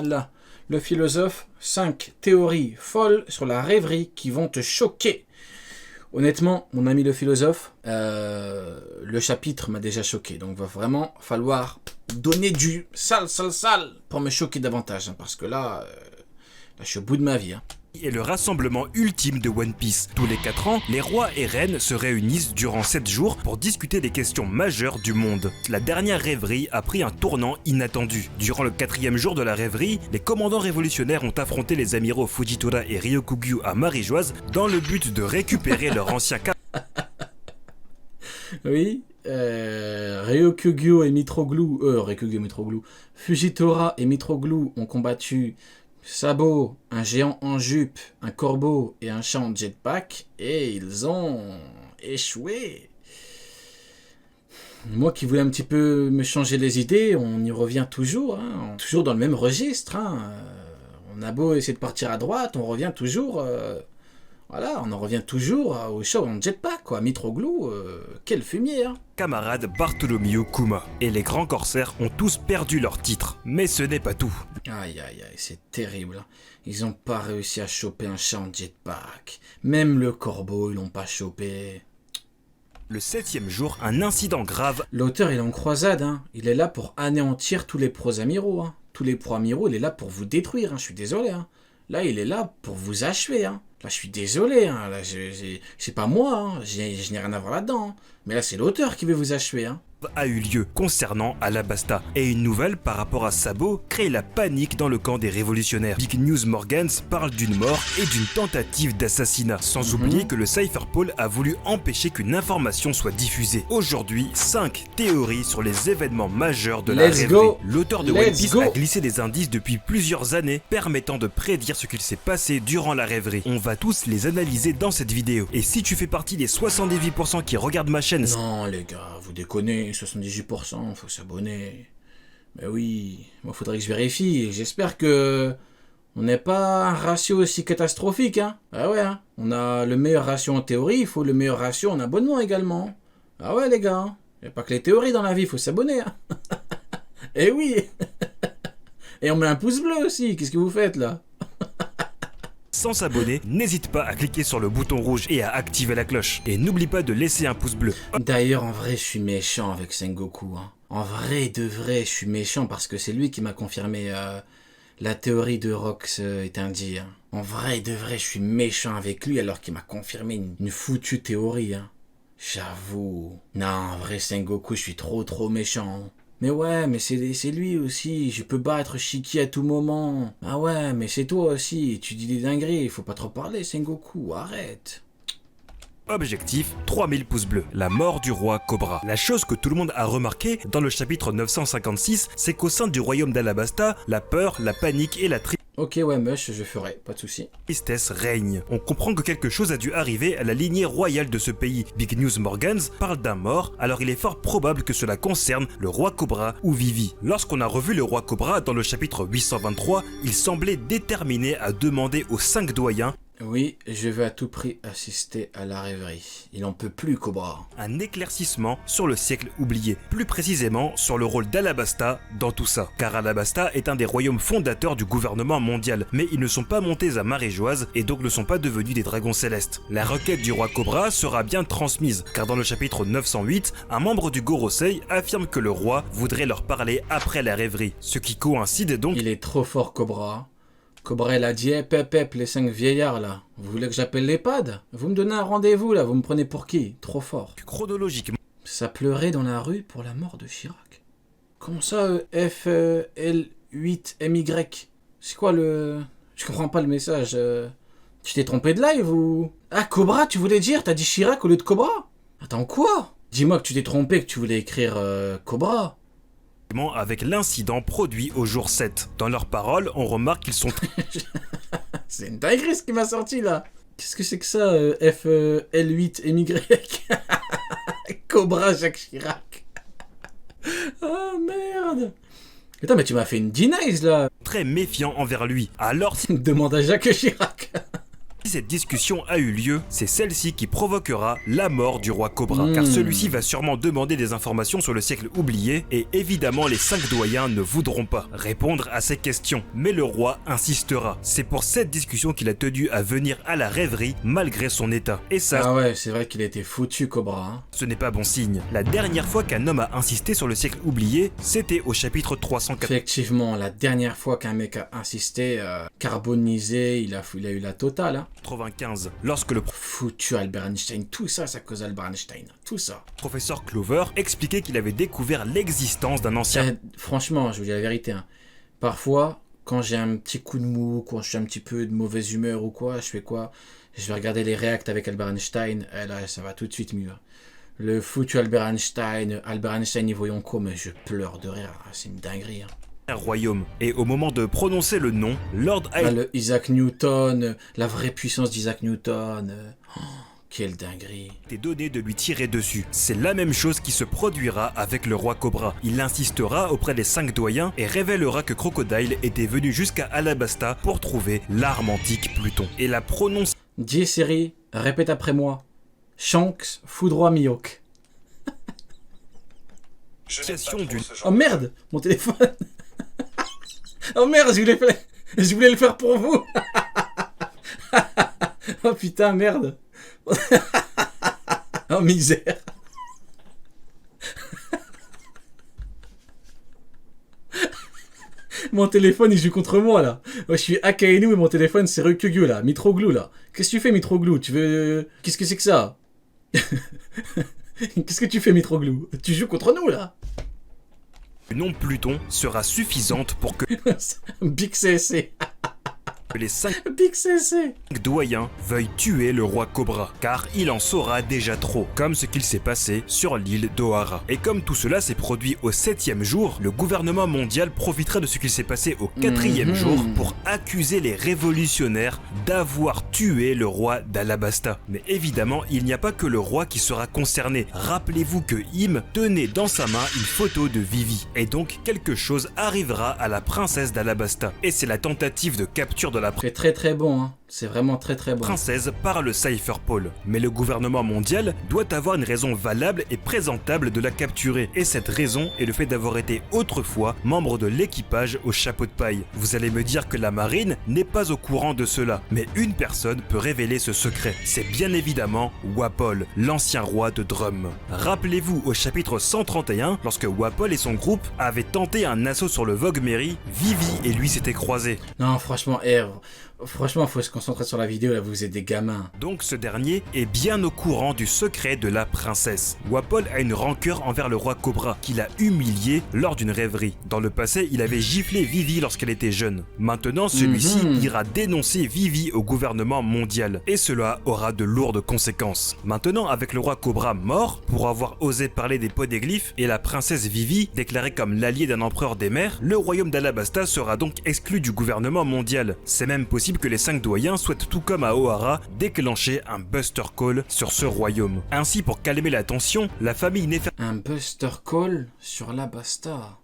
Voilà. Le philosophe, 5 théories folles sur la rêverie qui vont te choquer. Honnêtement, mon ami le philosophe, le chapitre m'a déjà choqué. Donc, va vraiment falloir donner du sale pour me choquer davantage. Hein, parce que là, je suis au bout de ma vie. Hein. Et le rassemblement ultime de One Piece. Tous les 4 ans, les rois et reines se réunissent durant 7 jours pour discuter des questions majeures du monde. La dernière rêverie a pris un tournant inattendu. Durant le 4e jour de la rêverie, les commandants révolutionnaires ont affronté les amiraux Fujitora et Ryokugyu à Marie-Joise dans le but de récupérer leur ancien cap. Oui, Ryokugyu et Mitroglou, Fujitora et Mitroglou ont combattu Sabo, un géant en jupe, un corbeau et un chat en jetpack, et ils ont échoué. Moi qui voulais un petit peu me changer les idées, on y revient toujours, hein, toujours dans le même registre. Hein. On a beau essayer de partir à droite, on revient toujours... Voilà, on en revient toujours au show en jetpack, quoi. Mitroglou, quel fumier, hein. Camarade Bartholomew Kuma. Et les grands corsaires ont tous perdu leur titre. Mais ce n'est pas tout. Aïe, c'est terrible. Hein. Ils n'ont pas réussi à choper un chat en jetpack. Même le corbeau, ils l'ont pas chopé. Le 7e jour, un incident grave. L'auteur, il est en croisade, hein. Il est là pour anéantir tous les pros-amiraux, hein. Tous les pros-amiraux, il est là pour vous détruire, hein. Je suis désolé, hein. Là, il est là pour vous achever, hein. Là, je suis désolé, hein. Là, c'est pas moi, hein. Je n'ai rien à voir là-dedans. Hein. Mais là, c'est l'auteur qui veut vous achever, hein. A eu lieu concernant Alabasta. Et une nouvelle par rapport à Sabo crée la panique dans le camp des révolutionnaires. Big News Morgans parle d'une mort et d'une tentative d'assassinat. Sans oublier que le Cypherpole a voulu empêcher qu'une information soit diffusée. Aujourd'hui, 5 théories sur les événements majeurs de la rêverie. L'auteur de One Piece a glissé des indices depuis plusieurs années permettant de prédire ce qu'il s'est passé durant la rêverie. On va tous les analyser dans cette vidéo. Et si tu fais partie des 78% qui regardent ma chaîne... Non les gars, vous déconnez, 78%, faut s'abonner. Mais oui, moi faudrait que je vérifie. J'espère que on n'est pas un ratio aussi catastrophique, hein. Ah ouais, hein. On a le meilleur ratio en théorie, il faut le meilleur ratio en abonnement également. Ah ouais les gars, il n'y a pas que les théories dans la vie, il faut s'abonner. Hein. Eh oui. Et on met un pouce bleu aussi, qu'est-ce que vous faites là? Sans s'abonner, n'hésite pas à cliquer sur le bouton rouge et à activer la cloche. Et n'oublie pas de laisser un pouce bleu. D'ailleurs, en vrai, je suis méchant avec Sengoku. Hein. En vrai, de vrai, je suis méchant parce que c'est lui qui m'a confirmé la théorie de Rox est indien. Hein. En vrai, de vrai, je suis méchant avec lui alors qu'il m'a confirmé une foutue théorie. Hein. J'avoue. Non, en vrai, Sengoku, je suis trop méchant. Hein. Mais ouais, mais c'est lui aussi, je peux battre Shiki à tout moment. Ah ouais, mais c'est toi aussi, tu dis des dingueries, il faut pas trop parler, Sengoku, arrête. Objectif, 3000 pouces bleus, la mort du roi Cobra. La chose que tout le monde a remarqué dans le chapitre 956, c'est qu'au sein du royaume d'Alabasta, la peur, la panique et la Ok, ouais, Mush, je ferai, pas de soucis. Tristesse règne. On comprend que quelque chose a dû arriver à la lignée royale de ce pays. Big News Morgans parle d'un mort, alors il est fort probable que cela concerne le roi Cobra ou Vivi. Lorsqu'on a revu le roi Cobra dans le chapitre 823, il semblait déterminé à demander aux 5 doyens Oui, je veux à tout prix assister à la rêverie. Il en peut plus, Cobra. Un éclaircissement sur le siècle oublié, plus précisément sur le rôle d'Alabasta dans tout ça. Car Alabasta est un des royaumes fondateurs du gouvernement mondial, mais ils ne sont pas montés à Marie-Joise et donc ne sont pas devenus des dragons célestes. La requête du roi Cobra sera bien transmise, car dans le chapitre 908, un membre du Gorosei affirme que le roi voudrait leur parler après la rêverie, ce qui coïncide donc... Il est trop fort, Cobra. Cobra, il a dit, pep, les 5 vieillards, là. Vous voulez que j'appelle l'EHPAD? Vous me donnez un rendez-vous, là. Vous me prenez pour qui? Trop fort. Chronologiquement. Ça pleurait dans la rue pour la mort de Chirac. Comment ça, FL8MY? C'est quoi le... Je comprends pas le message. Tu t'es trompé de live ou... Ah, Cobra, tu voulais dire? T'as dit Chirac au lieu de Cobra? Attends, quoi? Dis-moi que tu t'es trompé, que tu voulais écrire Cobra. Avec l'incident produit au jour 7. Dans leurs paroles, on remarque qu'ils sont... C'est une dinguerie ce qui m'a sorti là. Qu'est-ce que c'est que ça, FL8MY? Cobra Jacques Chirac. Oh merde. Attends, mais tu m'as fait une denies là. Très méfiant envers lui. Alors... Demande à Jacques Chirac. Si cette discussion a eu lieu, c'est celle-ci qui provoquera la mort du roi Cobra, car celui-ci va sûrement demander des informations sur le siècle oublié, et évidemment les 5 doyens ne voudront pas répondre à ces questions, mais le roi insistera. C'est pour cette discussion qu'il a tenu à venir à la rêverie malgré son état. Et ça, Ah ouais, c'est vrai qu'il a été foutu, Cobra. Hein. ce n'est pas bon signe. La dernière fois qu'un homme a insisté sur le siècle oublié, c'était au chapitre 304. Effectivement, la dernière fois qu'un mec a insisté, carbonisé, il a eu la totale. Hein. 95, lorsque le Foutu Albert Einstein, tout ça, ça cause Albert Einstein, tout ça. professeur Clover expliquait qu'il avait découvert l'existence d'un ancien Franchement, je vous dis la vérité, hein. Parfois, quand j'ai un petit coup de mou, quand je suis un petit peu de mauvaise humeur ou quoi, je fais quoi? Je vais regarder les réacts avec Albert Einstein, et là, ça va tout de suite mieux. Le foutu Albert Einstein, y voyons quoi, mais je pleure de rire, c'est une dinguerie. Hein. royaume. Et au moment de prononcer le nom, Lord Là, le Isaac Newton, la vraie puissance d'Isaac Newton, quelle dinguerie. été donné de lui tirer dessus. C'est la même chose qui se produira avec le roi Cobra. Il insistera auprès des 5 doyens et révélera que Crocodile était venu jusqu'à Alabasta pour trouver l'arme antique Pluton. Et la prononciation Dis Siri, répète après moi. Shanks foudroie Mihawk. du Oh merde, mon téléphone. Oh merde, je voulais le faire pour vous. Oh putain, merde. Oh misère. Mon téléphone il joue contre moi là. Moi, je suis Akainu et mon téléphone c'est Ryukyu là. Mitroglou là. Qu'est-ce que tu fais Mitroglou? Tu veux... Qu'est-ce que c'est que ça? Qu'est-ce que tu fais Mitroglou? Tu joues contre nous là? nom Pluton sera suffisante pour que Big CSC. les 5 Big CSC. doyens veuillent tuer le roi Cobra, car il en saura déjà trop, comme ce qu'il s'est passé sur l'île d'Ohara. Et comme tout cela s'est produit au 7e jour, le gouvernement mondial profitera de ce qu'il s'est passé au 4e jour pour accuser les révolutionnaires d'avoir tué le roi d'Alabasta. Mais évidemment, il n'y a pas que le roi qui sera concerné. Rappelez-vous que Im tenait dans sa main une photo de Vivi, et donc quelque chose arrivera à la princesse d'Alabasta. Et c'est la tentative de capture de la C'est très très bon, hein. C'est vraiment très très bon. princesse par le Cypher Pole. Mais le gouvernement mondial doit avoir une raison valable et présentable de la capturer. Et cette raison est le fait d'avoir été autrefois membre de l'équipage au chapeau de paille. Vous allez me dire que la marine n'est pas au courant de cela. Mais une personne peut révéler ce secret. C'est bien évidemment Wapol, l'ancien roi de Drum. Rappelez-vous au chapitre 131, lorsque Wapol et son groupe avaient tenté un assaut sur le Vogue Mary, Vivi et lui s'étaient croisés. Non, franchement, faut se concentrer sur la vidéo, là, vous êtes des gamins. Donc ce dernier est bien au courant du secret de la princesse. Wapol a une rancœur envers le roi Cobra, qu'il a humilié lors d'une rêverie. Dans le passé, il avait giflé Vivi lorsqu'elle était jeune. Maintenant, celui-ci ira dénoncer Vivi au gouvernement mondial. Et cela aura de lourdes conséquences. Maintenant, avec le roi Cobra mort, pour avoir osé parler des podéglyphes, et la princesse Vivi, déclarée comme l'allié d'un empereur des mers, le royaume d'Alabasta sera donc exclu du gouvernement mondial. C'est même possible que les 5 doyens souhaitent, tout comme à O'Hara, déclencher un Buster Call sur ce royaume. Ainsi, pour calmer la tension, la famille Un Buster Call sur Alabasta.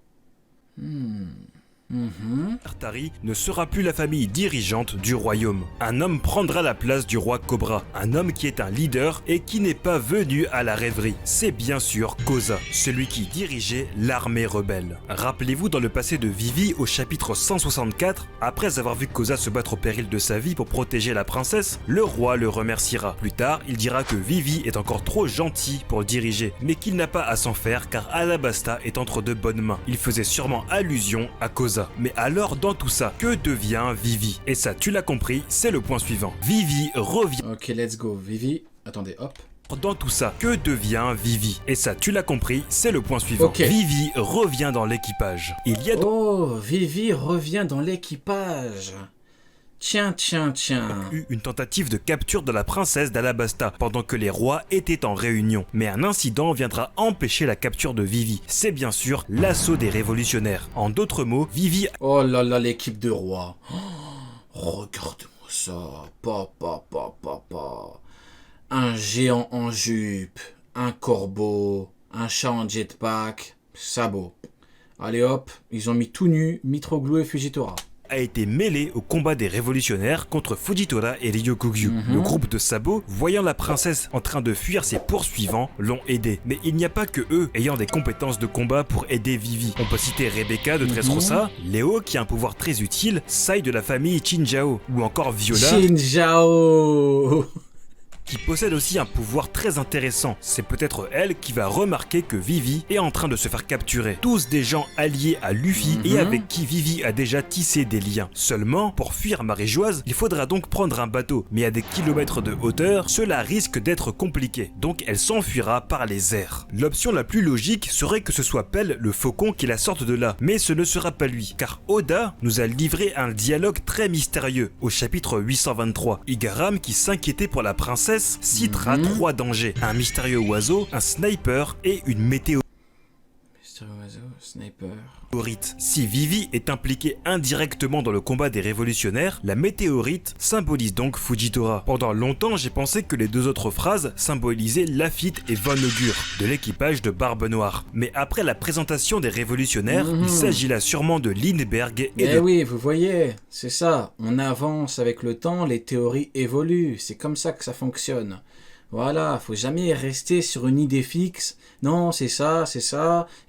Nefertari ne sera plus la famille dirigeante du royaume. Un homme prendra la place du roi Cobra, un homme qui est un leader et qui n'est pas venu à la rêverie. C'est bien sûr Koza, celui qui dirigeait l'armée rebelle. Rappelez-vous dans le passé de Vivi au chapitre 164, après avoir vu Koza se battre au péril de sa vie pour protéger la princesse, le roi le remerciera. Plus tard, il dira que Vivi est encore trop gentil pour le diriger, mais qu'il n'a pas à s'en faire car Alabasta est entre de bonnes mains. Il faisait sûrement allusion à Koza. Mais alors dans tout ça, que devient Vivi? Et ça, tu l'as compris, c'est le point suivant. Vivi revient. Ok, let's go. Vivi, attendez, hop. Dans tout ça, que devient Vivi? Et ça, tu l'as compris, c'est le point suivant. Ok. Vivi revient dans l'équipage. Il y a Oh, Vivi revient dans l'équipage. Tiens. eu une tentative de capture de la princesse d'Alabasta pendant que les rois étaient en réunion. Mais un incident viendra empêcher la capture de Vivi. C'est bien sûr l'assaut des révolutionnaires. En d'autres mots, Vivi Oh là là, l'équipe de roi. Oh, regarde-moi ça. Pa. Un géant en jupe, un corbeau, un chat en jetpack, sabot. Allez hop, ils ont mis tout nu Mitroglou et Fujitora. a été mêlé au combat des révolutionnaires contre Fujitora et Ryokugyu. Le groupe de Sabo, voyant la princesse en train de fuir ses poursuivants, l'ont aidé. Mais il n'y a pas que eux ayant des compétences de combat pour aider Vivi. On peut citer Rebecca de Dressrosa, Léo qui a un pouvoir très utile, Sai de la famille Chinjao, ou encore Viola Chinjao qui possède aussi un pouvoir très intéressant. C'est peut-être elle qui va remarquer que Vivi est en train de se faire capturer. Tous des gens alliés à Luffy et avec qui Vivi a déjà tissé des liens. Seulement, pour fuir Marie-Joise, il faudra donc prendre un bateau. Mais à des kilomètres de hauteur, cela risque d'être compliqué. Donc elle s'enfuira par les airs. L'option la plus logique serait que ce soit Pell le faucon qui la sorte de là. Mais ce ne sera pas lui, car Oda nous a livré un dialogue très mystérieux au chapitre 823. Igaram, qui s'inquiétait pour la princesse, citera 3 dangers: un mystérieux oiseau, un sniper et une météorite. Mystérieux oiseau, sniper. Si Vivi est impliquée indirectement dans le combat des révolutionnaires, la météorite symbolise donc Fujitora. Pendant longtemps, j'ai pensé que les 2 autres phrases symbolisaient Lafitte et Von Augur, de l'équipage de Barbe Noire. Mais après la présentation des révolutionnaires, il s'agit là sûrement de Lindbergh et oui, vous voyez, c'est ça. On avance avec le temps, les théories évoluent. C'est comme ça que ça fonctionne. Voilà, faut jamais rester sur une idée fixe. Non, c'est ça,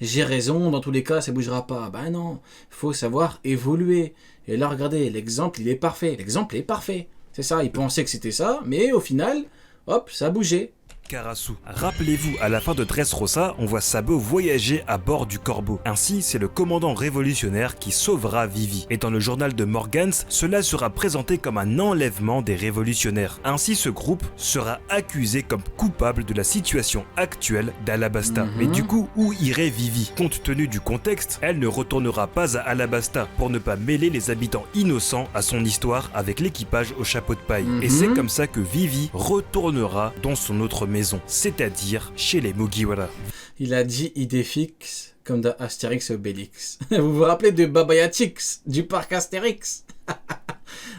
j'ai raison, dans tous les cas, ça bougera pas. Ben non, faut savoir évoluer. Et là, regardez, l'exemple, il est parfait. L'exemple est parfait. C'est ça, il pensait que c'était ça, mais au final, hop, ça a bougé. Karasu. Rappelez-vous, à la fin de Dressrosa, on voit Sabo voyager à bord du Corbeau. Ainsi, c'est le commandant révolutionnaire qui sauvera Vivi. Et dans le journal de Morgans, cela sera présenté comme un enlèvement des révolutionnaires. Ainsi, ce groupe sera accusé comme coupable de la situation actuelle d'Alabasta. Mais du coup, où irait Vivi? Compte tenu du contexte, elle ne retournera pas à Alabasta pour ne pas mêler les habitants innocents à son histoire avec l'équipage au chapeau de paille. Et c'est comme ça que Vivi retournera dans son autre maison, c'est-à-dire chez les Mugiwara. Il a dit idée fixe, comme dans Astérix et Obélix. Vous vous rappelez de Babayatix, du parc Astérix?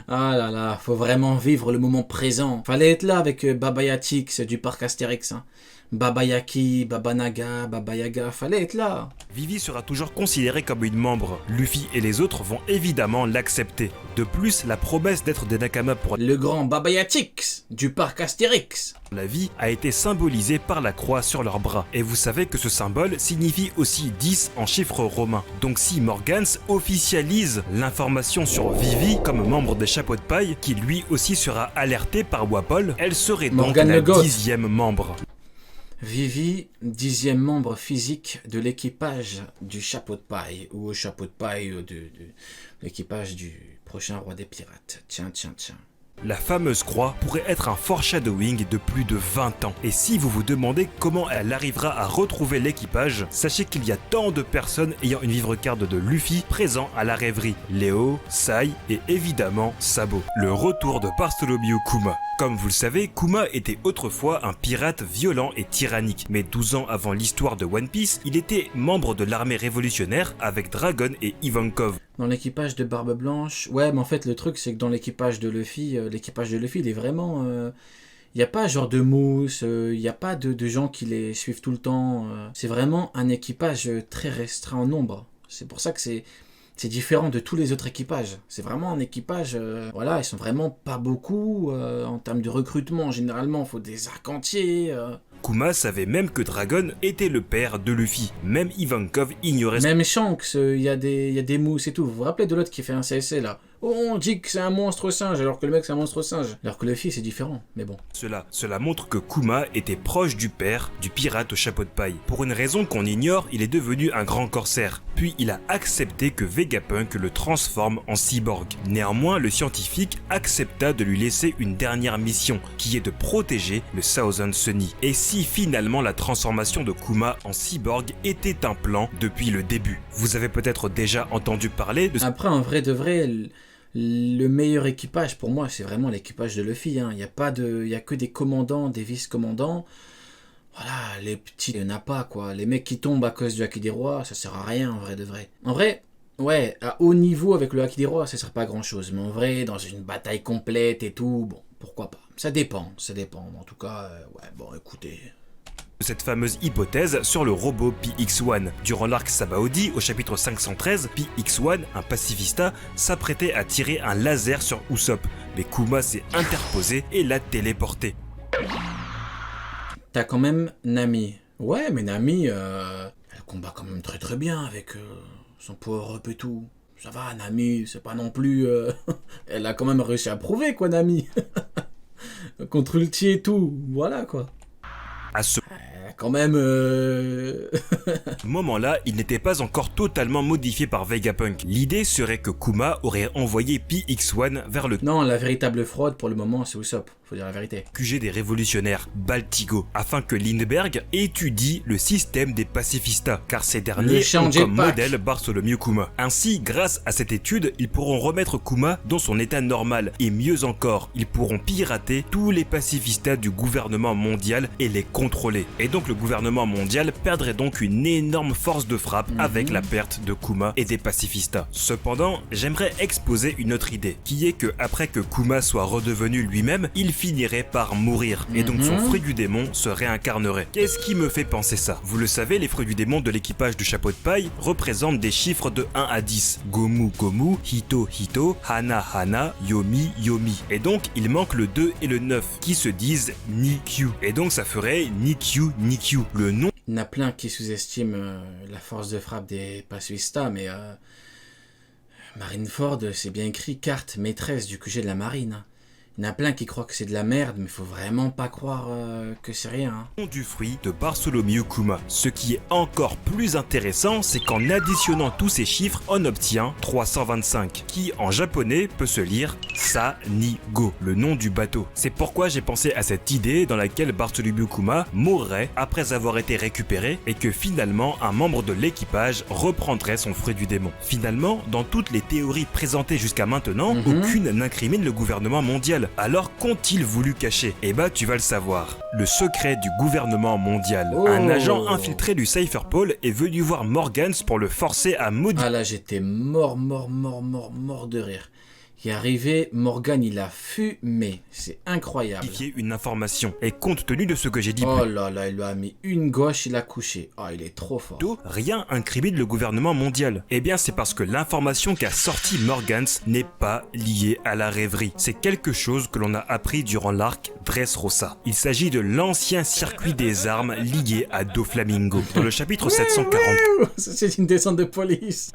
Ah là là, faut vraiment vivre le moment présent. Fallait être là avec Babayatix du parc Astérix. Hein. Babayaki, Babanaga, Babayaga, fallait être là. Vivi sera toujours considérée comme une membre. Luffy et les autres vont évidemment l'accepter. De plus, la promesse d'être des Nakama pour le grand Babayatix du parc Astérix. La vie a été symbolisée par la croix sur leurs bras. Et vous savez que ce symbole signifie aussi 10 en chiffres romains. Donc si Morgans officialise l'information sur Vivi comme membre des chapeaux de paille, qui lui aussi sera alerté par Wapol, elle serait donc la 10e membre. Vivi, 10e membre physique de l'équipage du chapeau de paille, ou au chapeau de paille de l'équipage du prochain roi des pirates. Tiens. La fameuse croix pourrait être un foreshadowing de plus de 20 ans. Et si vous vous demandez comment elle arrivera à retrouver l'équipage, sachez qu'il y a tant de personnes ayant une vivre-carte de Luffy présents à la rêverie. Léo, Sai et évidemment Sabo. Le retour de Bartholomew Kuma. Comme vous le savez, Kuma était autrefois un pirate violent et tyrannique. Mais 12 ans avant l'histoire de One Piece, il était membre de l'armée révolutionnaire avec Dragon et Ivankov. Dans l'équipage de Barbe Blanche, ouais, mais en fait le truc c'est que dans l'équipage de Luffy, il est vraiment... Il n'y a pas genre de mousse, il n'y a pas de gens qui les suivent tout le temps. C'est vraiment un équipage très restreint en nombre. C'est pour ça que c'est différent de tous les autres équipages. C'est vraiment un équipage... voilà, ils sont vraiment pas beaucoup. En termes de recrutement, généralement, il faut des arcs-entiers. Kuma savait même que Dragon était le père de Luffy. Même Ivankov ignorait... Même Shanks, il y a des mousses et tout. Vous vous rappelez de l'autre qui fait un CSC là? Oh, on dit que c'est un monstre singe, alors que le mec c'est un monstre singe. Alors que Luffy c'est différent, mais bon. Cela montre que Kuma était proche du père du pirate au chapeau de paille. Pour une raison qu'on ignore, il est devenu un grand corsaire. Puis il a accepté que Vegapunk le transforme en cyborg. Néanmoins, le scientifique accepta de lui laisser une dernière mission, qui est de protéger le Thousand Sunny. Et si finalement la transformation de Kuma en cyborg était un plan depuis le début? Vous avez peut-être déjà entendu parler de... Après, en vrai de vrai... Le meilleur équipage pour moi c'est vraiment l'équipage de Luffy, hein. Il y a que des commandants, des vice-commandants. Voilà, les petits, il n'y en a pas quoi. Les mecs qui tombent à cause du Haki des Rois, ça sert à rien en vrai de vrai. En vrai, ouais, à haut niveau avec le Haki des Rois, ça sert pas à grand chose. Mais en vrai, dans une bataille complète et tout, bon, pourquoi pas. Ça dépend. En tout cas, ouais, bon écoutez... cette fameuse hypothèse sur le robot PX-1. Durant l'arc Sabaody, au chapitre 513, PX-1, un pacifista, s'apprêtait à tirer un laser sur Usopp, mais Kuma s'est interposé et l'a téléporté. T'as quand même Nami. Ouais, mais Nami, elle combat quand même très très bien avec son power-up et tout. Ça va, Nami, c'est pas non plus... Elle a quand même réussi à prouver, quoi, Nami. Contre Ulti et tout, voilà, quoi. À ce Quand même... moment-là, il n'était pas encore totalement modifié par Vegapunk. L'idée serait que Kuma aurait envoyé PX-1 vers le Non, la véritable fraude, pour le moment, c'est Usopp. Faut dire la vérité. QG des révolutionnaires, Baltigo, afin que Lindbergh étudie le système des pacifistas, car ces derniers ont comme modèle Bartholomew Kuma. Ainsi, grâce à cette étude, ils pourront remettre Kuma dans son état normal, et mieux encore, ils pourront pirater tous les pacifistas du gouvernement mondial et les contrôler. Et donc le gouvernement mondial perdrait donc une énorme force de frappe avec la perte de Kuma et des pacifistas. Cependant, j'aimerais exposer une autre idée, qui est que après que Kuma soit redevenu lui-même, il finirait par mourir, et donc son fruit du démon se réincarnerait. Qu'est-ce qui me fait penser ça? Vous le savez, les fruits du démon de l'équipage du chapeau de paille représentent des chiffres de 1 à 10. Gomu Gomu, Hito Hito, Hana Hana, Yomi Yomi. Et donc, il manque le 2 et le 9, qui se disent Nikyu. Et donc ça ferait Nikyu Nikyu. Le nom... Il y en a plein qui sous-estiment la force de frappe des pacifistas, mais... Marineford, c'est bien écrit carte maîtresse du QG de la marine. Il y en a plein qui croient que c'est de la merde, mais faut vraiment pas croire que c'est rien. Du fruit de Bartholomew Kuma. Ce qui est encore plus intéressant, c'est qu'en additionnant tous ces chiffres, on obtient 325, qui en japonais peut se lire Sanigo, le nom du bateau. C'est pourquoi j'ai pensé à cette idée dans laquelle Bartholomew Kuma mourrait après avoir été récupéré et que finalement un membre de l'équipage reprendrait son fruit du démon. Finalement, dans toutes les théories présentées jusqu'à maintenant, aucune n'incrimine le gouvernement mondial. Alors qu'ont-ils voulu cacher? Eh bah tu vas le savoir. Le secret du gouvernement mondial. Un agent infiltré du Cypher Pole est venu voir Morgans pour le forcer à modifier... Ah là j'étais mort de rire. Qui est arrivé, Morgan il a fumé, c'est incroyable. Une information, et compte tenu de ce que j'ai dit oh là là, il lui a mis une gauche, il a couché. Oh, il est trop fort. Rien incrimine le gouvernement mondial. Eh bien c'est parce que l'information qu'a sorti Morgans n'est pas liée à la rêverie. C'est quelque chose que l'on a appris durant l'arc Dressrosa. Il s'agit de l'ancien circuit des armes lié à Doflamingo. Dans le chapitre 740... C'est une descente de police.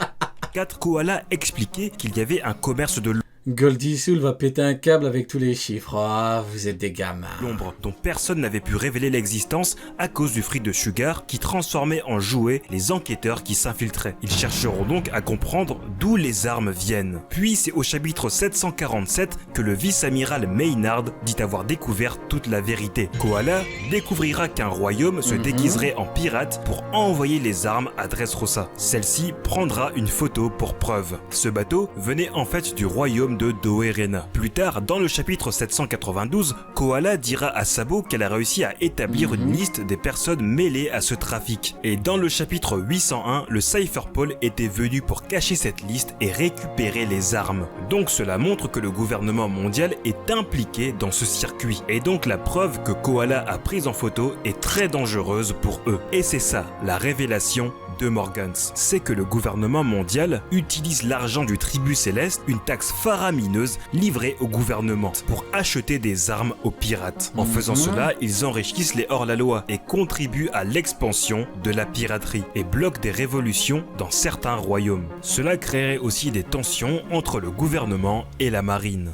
4, Koala expliquait qu'il y avait un commerce de Goldie Soul va péter un câble avec tous les chiffres. Ah, vous êtes des gamins. L'ombre dont personne n'avait pu révéler l'existence à cause du fruit de Sugar qui transformait en jouets les enquêteurs qui s'infiltraient. Ils chercheront donc à comprendre d'où les armes viennent. Puis c'est au chapitre 747 que le vice-amiral Maynard dit avoir découvert toute la vérité. Koala découvrira qu'un royaume se déguiserait en pirate pour envoyer les armes à Dressrosa. Celle-ci prendra une photo pour preuve. Ce bateau venait en fait du royaume de Doerena. Plus tard, dans le chapitre 792, Koala dira à Sabo qu'elle a réussi à établir une liste des personnes mêlées à ce trafic. Et dans le chapitre 801, le Cypher Pole était venu pour cacher cette liste et récupérer les armes. Donc cela montre que le gouvernement mondial est impliqué dans ce circuit. Et donc la preuve que Koala a prise en photo est très dangereuse pour eux. Et c'est ça, la révélation de Morgans. C'est que le gouvernement mondial utilise l'argent du tribut céleste, une taxe faramineuse livrée au gouvernement, pour acheter des armes aux pirates. En faisant cela, ils enrichissent les hors-la-loi et contribuent à l'expansion de la piraterie et bloquent des révolutions dans certains royaumes. Cela créerait aussi des tensions entre le gouvernement et la marine.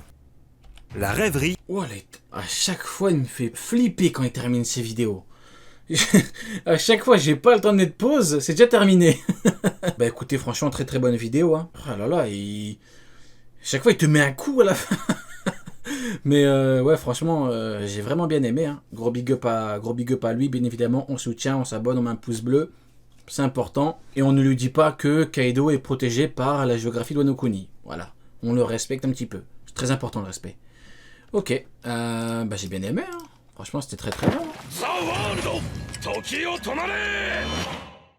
La rêverie... À chaque fois, il me fait flipper quand il termine ses vidéos. À chaque fois, j'ai pas le temps de mettre pause, c'est déjà terminé. Bah écoutez, franchement, très très bonne vidéo. Hein. Oh là là, chaque fois, il te met un coup à la fin. Mais ouais, franchement, j'ai vraiment bien aimé. Hein. Gros big up à lui, bien évidemment. On soutient, on s'abonne, on met un pouce bleu. C'est important. Et on ne lui dit pas que Kaido est protégé par la géographie de Wano Kuni. Voilà, on le respecte un petit peu. C'est très important le respect. Ok, bah j'ai bien aimé. Hein. Franchement, c'était très très bien.